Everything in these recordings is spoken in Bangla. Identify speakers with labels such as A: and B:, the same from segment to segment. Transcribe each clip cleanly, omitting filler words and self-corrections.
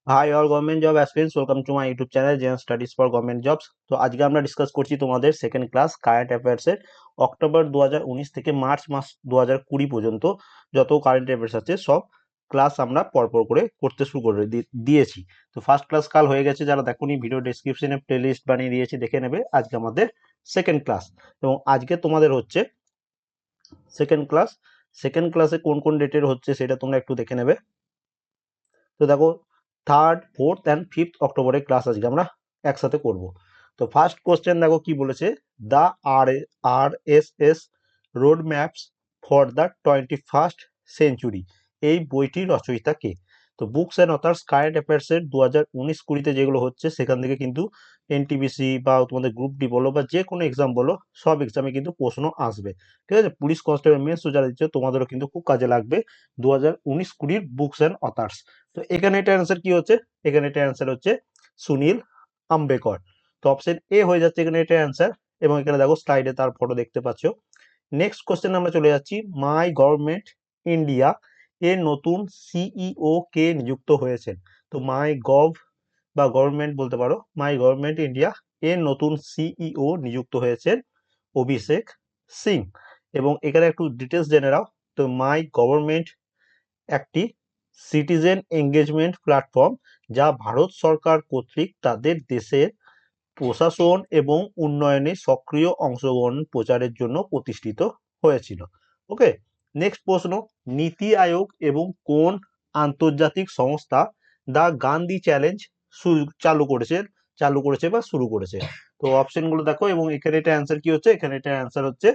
A: High all government job aspirants, welcome to my YouTube channel gen studies for government jobs. তো আজকে আমরা ডিসকাস করছি তোমাদের সেকেন্ড ক্লাস কারেন্ট অ্যাফেয়ার্সের অক্টোবর 2019 থেকে মার্চ মাস 2020 পর্যন্ত যত কারেন্ট অ্যাফেয়ার্স আছে সব ক্লাস আমরা পরপর করে করতে শুরু করে দিয়েছি। তো ফার্স্ট ক্লাস কাল হয়ে গেছে, যারা দেখোনি ভিডিও ডেসক্রিপশনে প্লেলিস্ট বানিয়ে দিয়েছি, দেখে নেবে। আজকে আমাদের সেকেন্ড ক্লাস এবং আজকে তোমাদের হচ্ছে সেকেন্ড ক্লাস। সেকেন্ড ক্লাসে কোন কোন ডেটের হচ্ছে সেটা তোমরা একটু দেখে নেবে। তো দেখো, 3rd 4th অ্যান্ড 5th অক্টোবরের ক্লাস আজকে আমরা একসাথে করব। তো ফার্স্ট কোশ্চেন দেখো কি বলেছে, the RSS road maps for the 21st century, এই বইটির রচয়িতা কে? তো বুকস অ্যান্ড অথার্স কারেন্ট অ্যাফেয়ার্সের 2019-20 যেগুলো হচ্ছে সেখান থেকে কিন্তু এনটিপিসি বা তোমাদের গ্রুপ ডি বলো বা যে কোনো এক্সাম বলো, সব এক্সামে কিন্তু প্রশ্ন আসবে। ঠিক আছে, পুলিশ কনস্টেবল মেন্স যারা দিচ্ছে তোমাদেরও কিন্তু খুব কাজে লাগবে 2019-20 বুকস অ্যান্ড অথার্স। তো এখানে এটা অ্যান্সার কি হচ্ছে? এখানে এটা অ্যান্সার হচ্ছে সুনীল আম্বেকর। তো অপশন এ হয়ে যাচ্ছে এখানে এটা অ্যান্সার। এবং এখানে দেখো স্লাইডে তার ফটো দেখতে পাচ্ছ। নেক্সট কোশ্চেন আমরা চলে যাচ্ছি, মাই গভর্নমেন্ট ইন্ডিয়া এর নতুন সিইও কে নিযুক্ত হয়েছেন? তো মাই গভ বা গভর্নমেন্ট বলতে পারো, মাই গভর্নমেন্ট ইন্ডিয়া এর নতুন সিইও নিযুক্ত হয়েছেন অভিষেক সিং। এবং এখানে একটু ডিটেলস জেনে নাও। তো মাই গভর্নমেন্ট একটি সিটিজেন এঙ্গেজমেন্ট প্ল্যাটফর্ম, যা ভারত সরকার কর্তৃক তাদের দেশের প্রশাসন এবং উন্নয়নে সক্রিয় অংশগ্রহণ প্রচারের জন্য প্রতিষ্ঠিত হয়েছিল। ওকে, নেক্সট প্রশ্ন, নীতি আয়োগ এবং কোন আন্তর্জাতিক সংস্থা দ্য গান্ধী চ্যালেঞ্জ চালু করেছে বা শুরু করেছে? তো অপশনগুলো দেখো এবং এখানে এটা অ্যান্সার কি হচ্ছে? এখানে এটা অ্যান্সার হচ্ছে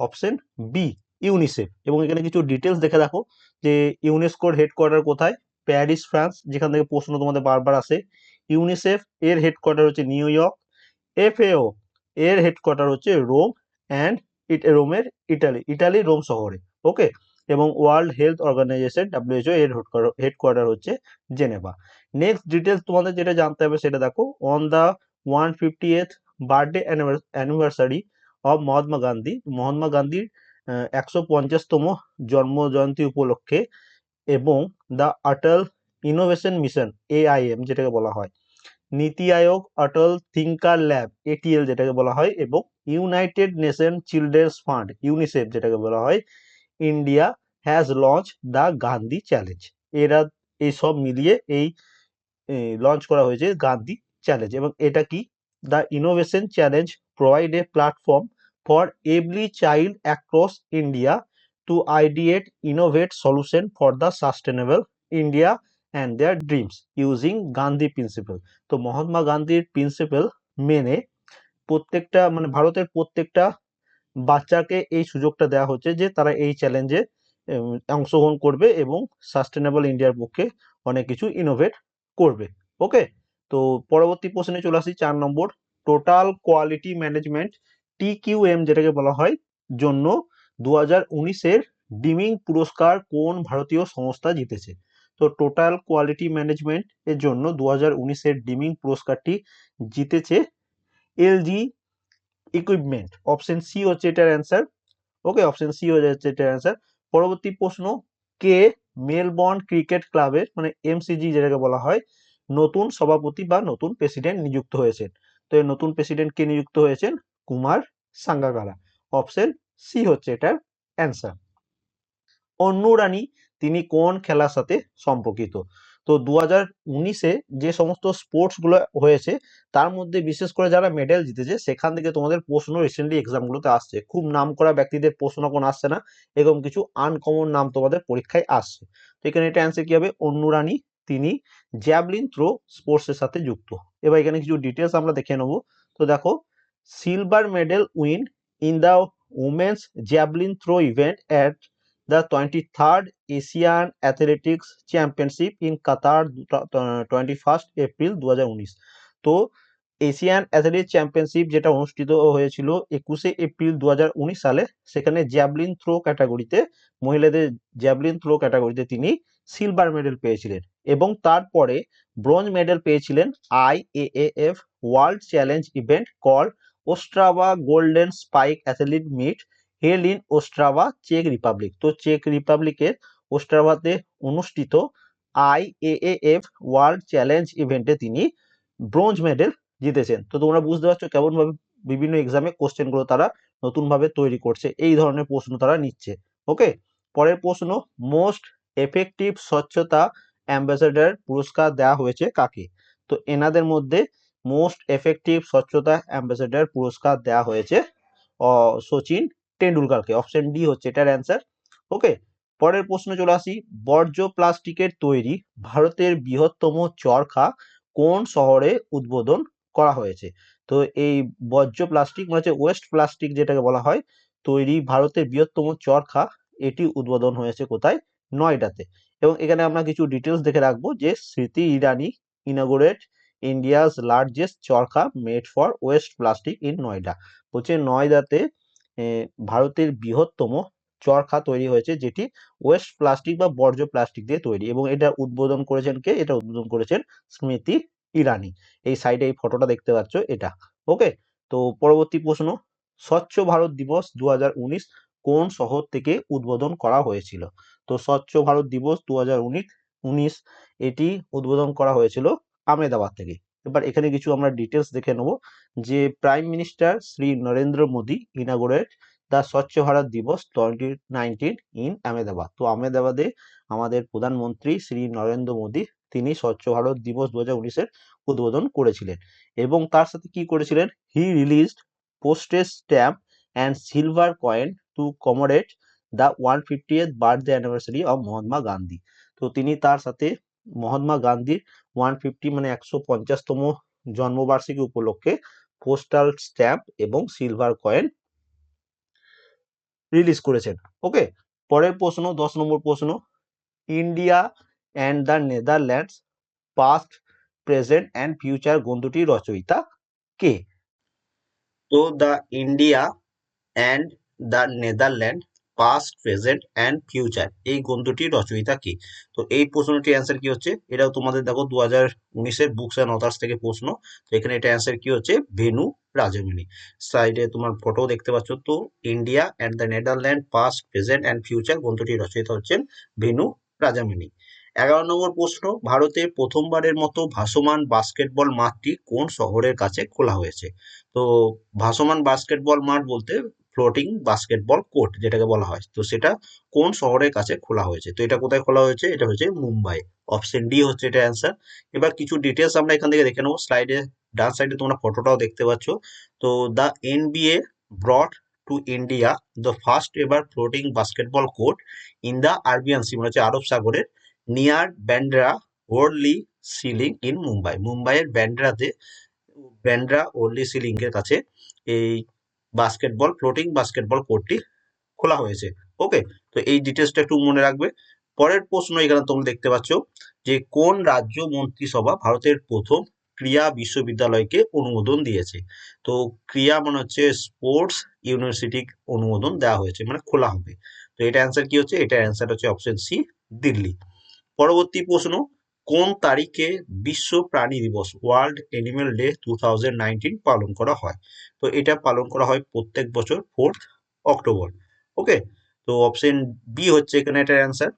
A: অপশন বি, ইউনিসেফ। এবং এখানে কিছু ডিটেলস দেখে দেখো যে ইউনেস্কোর হেডকোয়ার্টার কোথায়? প্যারিস, ফ্রান্স, যেখান থেকে প্রশ্ন তোমাদের বারবার আসে। ইউনিসেফ এর হেডকোয়ার্টার হচ্ছে নিউ ইয়র্ক। এফএও এর হেডকোয়ার্টার হচ্ছে রোম অ্যান্ড রোমের ইটালি রোম শহরে। ওকে, এবং ওয়ার্ল্ড হেলথ অর্গানাইজেশন ডাব্লিউএইচও এর হেডকোয়ার্টার হচ্ছে জেনেভা। নেক্সট ডিটেলস তোমাদের যেটা জানতে হবে সেটা দেখো, on the 150th birthday anniversary of Mahatma গান্ধীর 150তম জন্ম জয়ন্তী উপলক্ষে এবং the Atal innovation mission AIM যেটাকে বলা হয়, নীতি আয়োগ, অটল থিঙ্কার ল্যাব ATL যেটাকে বলা হয়, এবং United nation children's fund UNICEF যেটাকে বলা হয়, India has launch the Gandhi challenge. এরা এই সব মিলিয়ে এই লঞ্চ করা হয়েছে গান্ধী চ্যালেঞ্জ। এবং এটা কি? The innovation challenge provide a platform for every child across India to ideate innovate solution for the sustainable India and their dreams using Gandhi principle. তো মহাত্মা গান্ধীর প্রিন্সিপাল মেনে প্রত্যেকটা মানে ভারতের প্রত্যেকটা বাচ্চাকে এই সুযোগটা দেওয়া হচ্ছে যে তারা এই চ্যালেঞ্জে অংশগ্রহণ করবে এবং সাস্টেনেবল ইন্ডিয়ার পক্ষে অনেক কিছু ইনোভেট করবে। ওকে, তো পরবর্তী প্রশ্নে চলে আসি 4 নম্বর, টোটাল কোয়ালিটি ম্যানেজমেন্ট TQM যেটাকে বলা হয় জন্য 2019-এর ডিমিং পুরস্কার কোন ভারতীয় সংস্থা জিতেছে? তো টোটাল কোয়ালিটি ম্যানেজমেন্ট এর জন্য 2019-এর ডিমিং পুরস্কারটি জিতেছে LG ইকুইপমেন্ট। অপশন সি হচ্ছে এটার অ্যান্সার। ওকে, অপশন সি হয়ে যাচ্ছে এটার অ্যান্সার। পরবর্তী প্রশ্ন, কে মেলবোর্ন ক্রিকেট ক্লাবের মানে MCG যেটাকে বলা হয় নতুন সভাপতি বা নতুন প্রেসিডেন্ট নিযুক্ত হয়েছেন? তো এই নতুন প্রেসিডেন্ট কে নিযুক্ত হয়েছেন? কুমার সাঙ্গাকারা। অপশন সি হচ্ছে এটার অ্যান্সার। অন্নু রানী তিনি কোন খেলার সাথে সম্পর্কিত? তো 2019-এ যে সমস্ত স্পোর্টস গুলো হয়েছে তার মধ্যে বিশেষ করে যারা মেডেল জিতেছে সেখান থেকে তোমাদের প্রশ্ন রিসেন্টলি এক্সামগুলোতে আসছে। খুব নাম করা ব্যক্তিদের প্রশ্ন কোন আসছে না, এরকম কিছু আনকমন নাম তোমাদের পরীক্ষায় আসছে। তো এখানে এটা অ্যান্সার কি হবে? অন্নু রানী তিনি জ্যাভলিন থ্রো স্পোর্টস এর সাথে যুক্ত। এবার এখানে কিছু ডিটেলস আমরা দেখে নেবো। তো দেখো, silver medal win in the women's javelin throw event at the 23rd Asian athletics championship in Qatar 21 April 2019। তো এশিয়ান অ্যাথলেটিক চ্যাম্পিয়নশিপ যেটা অনুষ্ঠিত হয়েছিল 21 এপ্রিল 2019 সালে, সেখানে জ্যাভলিন থ্রো ক্যাটাগরিতে মহিলাদের জ্যাভলিন থ্রো ক্যাটাগরিতে তিনি সিলভার মেডেল পেয়েছিলেন এবং তারপরে ব্রোঞ্জ মেডেল পেয়েছিলেন IAAF world challenge event call Ostrava golden spike athletic meet held in Ostrava চেক রিপাবলিক। তো চেক রিপাবলিকের ওস্ট্রাভাতে অনুষ্ঠিত IAAF ওয়ার্ল্ড চ্যালেঞ্জ ইভেন্টে তিনি ব্রোঞ্জ মেডেল জিতেছেন। তো তোমরা বুঝতে পারছো কেমন ভাবে বিভিন্ন এক্সামে কোশ্চেনগুলো তারা নতুন ভাবে তৈরি করছে, এই ধরনের প্রশ্ন তারা নিচ্ছে। ওকে, পরের প্রশ্ন, মোস্ট এফেক্টিভ স্বচ্ছতা অ্যাম্বাসেডর পুরস্কার দেওয়া হয়েছে কাকে? তো এনাদের মধ্যে মোস্ট এফেক্টিভ স্বচ্ছতা অ্যাম্বাসেডর পুরস্কার দেওয়া হয়েছে সচিন টেন্ডুলকারকে। অপশন ডি হচ্ছে এটার অ্যান্সার। ওকে, পরের প্রশ্ন চলে আসি, বর্জ্য প্লাস্টিকের তৈরি ভারতের বৃহত্তম চরখা কোন শহরে উদ্বোধন করা হয়েছে? তো এই বর্জ্য প্লাস্টিক মানে হচ্ছে ওয়েস্ট প্লাস্টিক যেটাকে বলা হয়, তৈরি ভারতের বৃহত্তম চরখা, এটি উদ্বোধন হয়েছে কোথায়? নয়ডাতে। এবং এখানে আমরা কিছু ডিটেলস দেখে রাখবো যে Smriti Irani inaugurate India's largest charkha made for waste plastic in Noida. হচ্ছে নয়ডাতে ভারতের বৃহত্তম চরখা তৈরি হয়েছে যেটি ওয়েস্ট প্লাস্টিক বা বর্জ্য প্লাস্টিক দিয়ে তৈরি, এবং এটা উদ্বোধন করেছেন কে? এটা উদ্বোধন করেছেন স্মৃতি ইরানি। এই সাইডে এই ফটোটা দেখতে পাচ্ছ এটা। ওকে, তো পরবর্তী প্রশ্ন, স্বচ্ছ ভারত দিবস 2019 কোন শহর থেকে উদ্বোধন করা হয়েছিল? তো স্বচ্ছ ভারত দিবস 2019 এটি উদ্বোধন করা হয়েছিল আহমেদাবাদ থেকে। এবার এখানে কিছু আমরা ডিটেলস দেখে নেব যে prime minister Shri Narendra Modi inaugurate the স্বচ্ছ ভারত দিবস 2019 ইন আহমেদাবাদ। তো আহমেদাবাদে আমাদের প্রধানমন্ত্রী শ্রী নরেন্দ্র মোদী তিনি স্বচ্ছ ভারত দিবস 2019-এর উদ্বোধন করেছিলেন, এবং তার সাথে কি করেছিলেন? He released postage stamp and silver coin to commemorate the 150th birthday anniversary of Mahatma Gandhi. তো তিনি তার সাথে মহাত্মা গান্ধীর 150 মানে 150তম জন্মবার্ষিকী উপলক্ষে পোস্টাল স্ট্যাম্প এবং সিলভার কয়েন রিলিজ করেছেন। ওকে, পরের প্রশ্ন 10 নম্বর প্রশ্ন, India and the Netherlands past present and future গ্রন্থটির রচয়িতা কে? তো the India and the Netherland past present and future এই গ্রন্থটির রচয়িতা কি? তো এই প্রশ্নটির অ্যান্সার কি হচ্ছে? এটাও তোমাদের দেখো 2019-এর বুকস অ্যান্ড অথার্স থেকে প্রশ্ন। তো এখানে এটা অ্যান্সার কি হচ্ছে? ভেনু রাজামণি। সাইডে তোমার ফটো দেখতে পাচ্ছ। তো India and the Netherland past present and future গ্রন্থটির রচয়িতা হচ্ছেন ভেনু রাজামণি। 11 নম্বর প্রশ্ন, ভারতে প্রথমবারের মতো ভাসমান বাস্কেটবল মাঠটি কোন শহরের কাছে খোলা হয়েছে? তো ভাসমান বাস্কেটবল মাঠ বলতে ফ্লোটিং বাস্কেটবল কোর্ট যেটাকে বলা হয়, তো সেটা কোন শহরের কাছে খোলা হয়েছে? তো এটা কোথায় খোলা হয়েছে? এটা হচ্ছে মুম্বাই। অপশন ডি হচ্ছে এটা অ্যান্সার। এবার কিছু ডিটেলস আমরা এখান থেকে দেখে নেবো। স্লাইডে ডান সাইডে তোমরা ফটোটাও দেখতে পাচ্ছ। তো the NBA brought to India the first ever floating basketball court in the Arabian sea, মানে হচ্ছে আরব সাগরের near Bandra Worli sea link in Mumbai. মুম্বাইয়ের ব্যান্ড্রা ওয়ার্লি সিলিং এর কাছে এই ফ্লোটিং বাস্কেটবল কোর্টটি খোলা হয়েছে। ওকে, তো এই ডিটেলসটা একটু মনে রাখবে। পরের প্রশ্ন এখানে তোমরা দেখতে পাচ্ছ যে কোন রাজ্য মন্ত্রিসভা ভারতের প্রথম ক্রীড়া বিশ্ববিদ্যালয়কে অনুমোদন দিয়েছে? তো ক্রীড়া মানে হচ্ছে স্পোর্টস ইউনিভার্সিটি অনুমোদন দেওয়া হয়েছে, মানে খোলা হবে। তো এটা অ্যান্সার কি হচ্ছে? এটা অ্যান্সার হচ্ছে অপশন সি, দিল্লি। পরবর্তী প্রশ্ন, কোন তারিখে বিশ্ব প্রাণী দিবস ওয়ার্ল্ড অ্যানিমেল ডে 2019 পালন করা হয়? তো এটা পালন করা হয় প্রত্যেক বছর 4th অক্টোবর। ওকে, তো অপশন বি হচ্ছে এখানে এটার অ্যান্সার।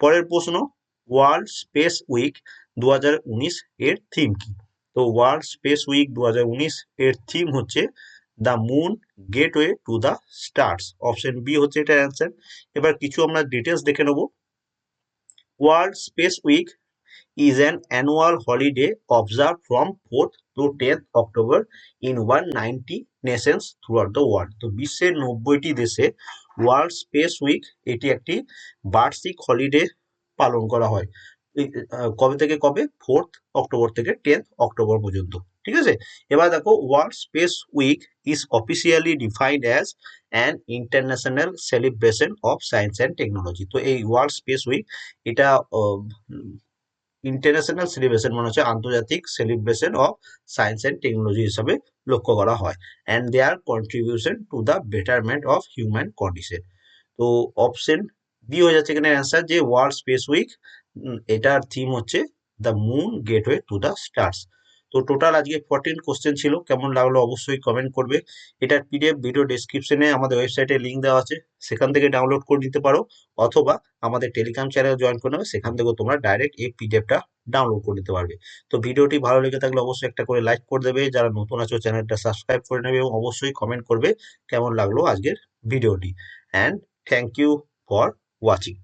A: পরের প্রশ্ন, ওয়ার্ল্ড স্পেস উইক 2019 এর থিম কি? তো ওয়ার্ল্ড স্পেস উইক 2019 এর থিম হচ্ছে the moon gateway to the stars. Option B হচ্ছে এটার অ্যান্সার। এবার কিছু আমরা ডিটেলস দেখে নেবো। World space week is an annual holiday observed from 4th to 10th October in 190 nations throughout the world. তো বিশ্বের 90টি দেশে ওয়ার্ল্ড স্পেস উইক এটি একটি বার্ষিক হলিডে পালন করা হয়। কবে থেকে কবে? 4th অক্টোবর থেকে 10th অক্টোবর পর্যন্ত। ঠিক আছে, এবার দেখো, world space week is officially defined as an international celebration of science and technology. তো এই ওয়ার্ল্ড স্পেস উইক এটা ইন্টারন্যাশনাল সেলিব্রেশন মানে হচ্ছে আন্তর্জাতিক celebration of science and technology হিসাবে লক্ষ্য করা হয়, and their contribution to the betterment of human condition. তো অপশন বি হয়ে যাচ্ছে এখানে অ্যান্সার, যে ওয়ার্ল্ড স্পেস উইক এটার থিম হচ্ছে the moon gateway to the stars. তো তো টোটাল আজকে 14 কোশ্চেন ছিল, কেমন লাগলো অবশ্যই কমেন্ট করবে। এটার পিডিএফ ভিডিও ডেসক্রিপশনে আমাদের ওয়েবসাইটে লিঙ্ক দেওয়া আছে, সেখান থেকে ডাউনলোড করে নিতে পারো, অথবা আমাদের টেলিগ্রাম চ্যানেল জয়েন করে নেবে, সেখান থেকেও তোমরা ডাইরেক্ট এই পিডিএফটা ডাউনলোড করে নিতে পারবে। তো ভিডিওটি ভালো লেগে থাকলে অবশ্যই একটা করে লাইক করে দেবে, যারা নতুন আছো চ্যানেলটা সাবস্ক্রাইব করে নেবে, এবং অবশ্যই কমেন্ট করবে কেমন লাগলো আজকের ভিডিওটি। And thank you for watching.